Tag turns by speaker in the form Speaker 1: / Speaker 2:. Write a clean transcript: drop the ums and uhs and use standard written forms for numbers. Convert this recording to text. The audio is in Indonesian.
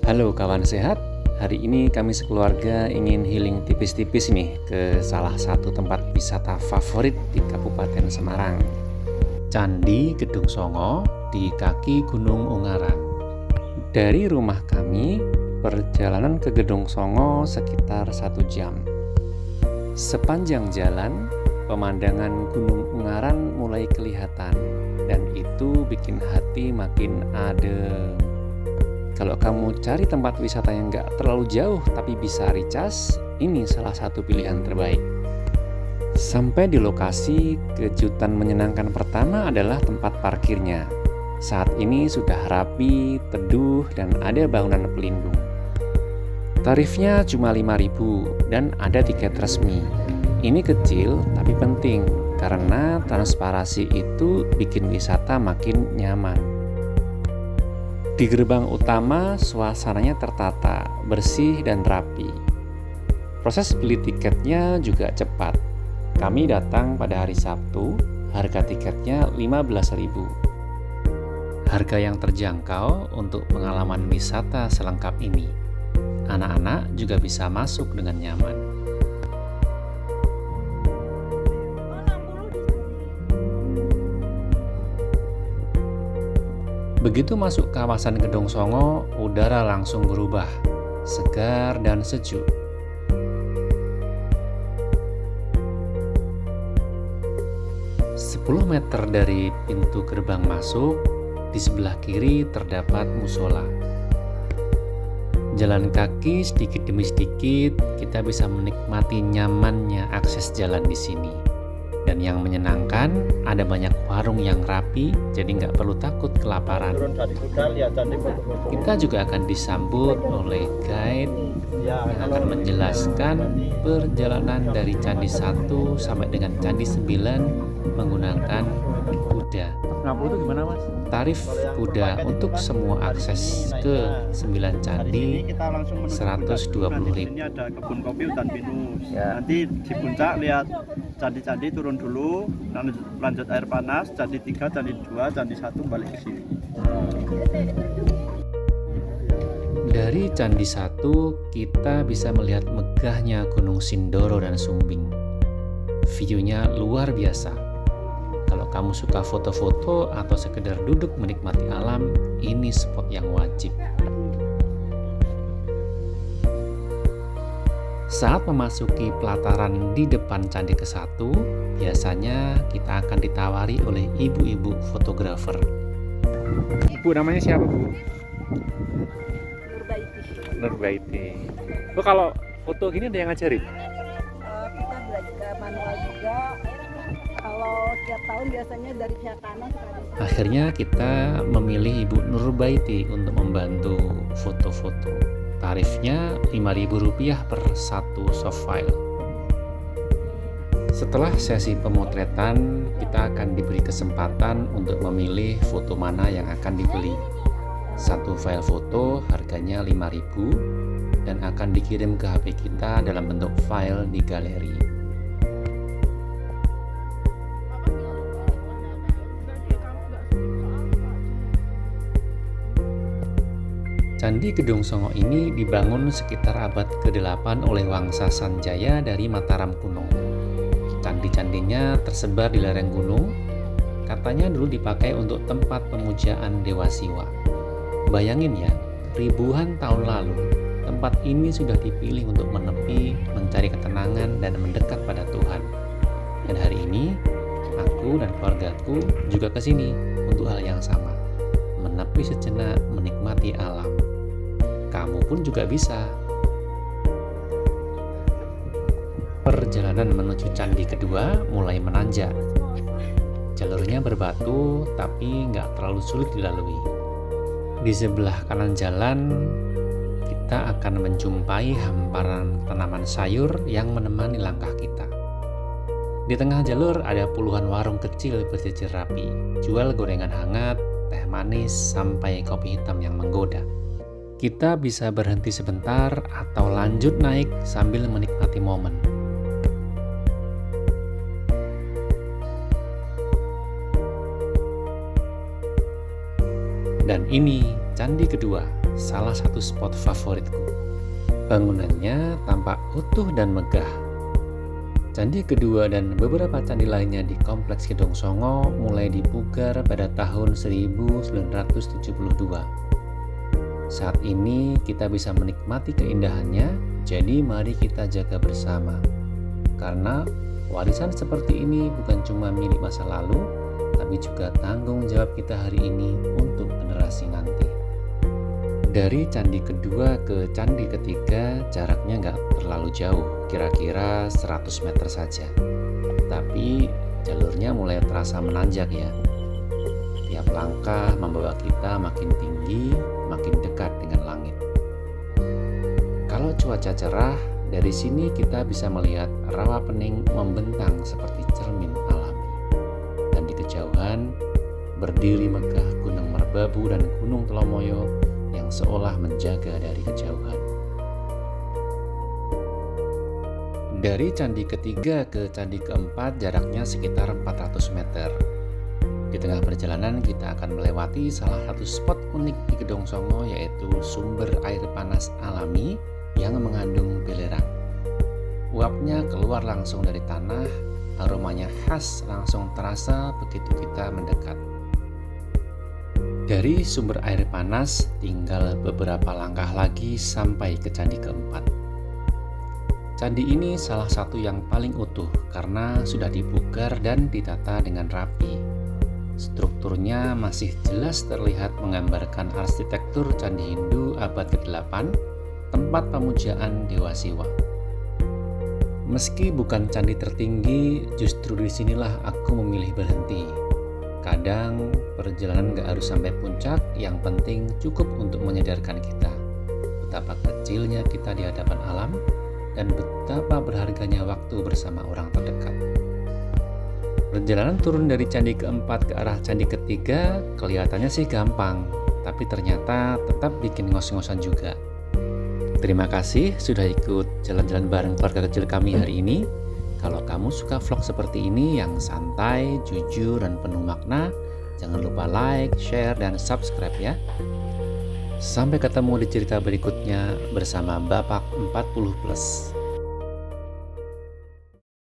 Speaker 1: Halo kawan sehat, hari ini kami sekeluarga ingin healing tipis-tipis nih ke salah satu tempat wisata favorit di Kabupaten Semarang. Candi Gedung Songo di kaki Gunung Ungaran. Dari rumah kami, perjalanan ke Gedung Songo sekitar 1 jam. Sepanjang jalan, pemandangan Gunung Ungaran mulai kelihatan dan itu bikin hati makin adem. Kalau kamu cari tempat wisata yang nggak terlalu jauh tapi bisa recharge, ini salah satu pilihan terbaik. Sampai di lokasi, kejutan menyenangkan pertama adalah tempat parkirnya. Saat ini sudah rapi, teduh, dan ada bangunan pelindung. Tarifnya cuma 5.000 dan ada tiket resmi. Ini kecil tapi penting karena transparansi itu bikin wisata makin nyaman. Di gerbang utama, suasananya tertata, bersih, dan rapi. Proses beli tiketnya juga cepat. Kami datang pada hari Sabtu, harga tiketnya 15.000. Harga yang terjangkau untuk pengalaman wisata selengkap ini. Anak-anak juga bisa masuk dengan nyaman. Begitu masuk kawasan Gedung Songo, udara langsung berubah, segar dan sejuk. Sepuluh meter dari pintu gerbang masuk, di sebelah kiri terdapat musola. Jalan kaki sedikit demi sedikit, kita bisa menikmati nyamannya akses jalan di sini. Dan yang menyenangkan, ada banyak warung yang rapi, jadi nggak perlu takut kelaparan. Kita juga akan disambut oleh guide yang akan menjelaskan perjalanan dari Candi 1 sampai dengan Candi 9 menggunakan kuda.
Speaker 2: 50 itu gimana mas?
Speaker 1: Tarif kuda untuk semua akses ke 9 candi 120.000.
Speaker 2: Ini ada kebun kopi hutan pinus. Nanti di puncak lihat candi-candi, turun dulu, lanjut air panas, candi 3, candi 2, candi 1 balik ke sini.
Speaker 1: Dari Candi 1 kita bisa melihat megahnya Gunung Sindoro dan Sumbing. View-nya luar biasa. Kalau kamu suka foto-foto atau sekedar duduk menikmati alam, ini spot yang wajib. Saat memasuki pelataran di depan Candi ke-1, biasanya kita akan ditawari oleh ibu-ibu fotografer.
Speaker 2: Bu, namanya siapa Bu?
Speaker 1: Nurbaiti. Bu, kalau foto gini ada yang ngajarin?
Speaker 3: Kita belajar manual juga. Kalau setiap tahun biasanya dari pihak kanan sekali.
Speaker 1: Akhirnya kita memilih Ibu Nurbaiti untuk membantu foto-foto. Tarifnya Rp5.000 per satu soft file. Setelah sesi pemotretan, kita akan diberi kesempatan untuk memilih foto mana yang akan dibeli. Satu file foto harganya Rp5.000 dan akan dikirim ke HP kita dalam bentuk file di galeri. Candi Gedung Songo ini dibangun sekitar abad ke-8 oleh Wangsa Sanjaya dari Mataram kuno. Candi-candinya tersebar di lereng gunung. Katanya dulu dipakai untuk tempat pemujaan Dewa Siwa. Bayangin ya, ribuan tahun lalu, tempat ini sudah dipilih untuk menepi, mencari ketenangan, dan mendekat pada Tuhan. Dan hari ini, aku dan keluargaku juga ke sini untuk hal yang sama. Menepi sejenak, menikmati alam. Kamu pun juga bisa. Perjalanan menuju candi kedua mulai menanjak. Jalurnya berbatu, tapi nggak terlalu sulit dilalui. Di sebelah kanan jalan, kita akan menjumpai hamparan tanaman sayur yang menemani langkah kita. Di tengah jalur ada puluhan warung kecil berjejer rapi, jual gorengan hangat, teh manis, sampai kopi hitam yang menggoda. Kita bisa berhenti sebentar atau lanjut naik sambil menikmati momen. Dan ini candi kedua, salah satu spot favoritku. Bangunannya tampak utuh dan megah. Candi kedua dan beberapa candi lainnya di Kompleks Gedong Songo mulai dipugar pada tahun 1972. Saat ini kita bisa menikmati keindahannya, jadi mari kita jaga bersama. Karena warisan seperti ini bukan cuma milik masa lalu, tapi juga tanggung jawab kita hari ini untuk generasi nanti. Dari candi kedua ke candi ketiga jaraknya nggak terlalu jauh, kira-kira 100 meter saja. Tapi jalurnya mulai terasa menanjak ya. Tiap langkah membawa kita makin tinggi, makin dekat dengan langit. Kalau cuaca cerah, dari sini kita bisa melihat rawa pening membentang seperti cermin alami. Dan di kejauhan, berdiri megah Gunung Merbabu dan Gunung Telomoyo yang seolah menjaga dari kejauhan. Dari candi ketiga ke candi keempat jaraknya sekitar 400 meter. Di tengah perjalanan kita akan melewati salah satu spot unik di Gedong Songo, yaitu sumber air panas alami yang mengandung belerang. Uapnya keluar langsung dari tanah, aromanya khas langsung terasa begitu kita mendekat. Dari sumber air panas tinggal beberapa langkah lagi sampai ke candi keempat. Candi ini salah satu yang paling utuh karena sudah dipugar dan ditata dengan rapi. Strukturnya masih jelas terlihat menggambarkan arsitektur candi Hindu abad ke-8, tempat pemujaan Dewa Siwa. Meski bukan candi tertinggi, justru disinilah aku memilih berhenti. Kadang perjalanan gak harus sampai puncak, yang penting cukup untuk menyadarkan kita betapa kecilnya kita di hadapan alam dan betapa berharganya waktu bersama orang terdekat. Perjalanan turun dari candi keempat ke arah candi ketiga kelihatannya sih gampang, tapi ternyata tetap bikin ngos-ngosan juga. Terima kasih sudah ikut jalan-jalan bareng keluarga kecil kami hari ini. Kalau kamu suka vlog seperti ini yang santai, jujur, dan penuh makna, jangan lupa like, share, dan subscribe ya. Sampai ketemu di cerita berikutnya bersama Bapak 40+.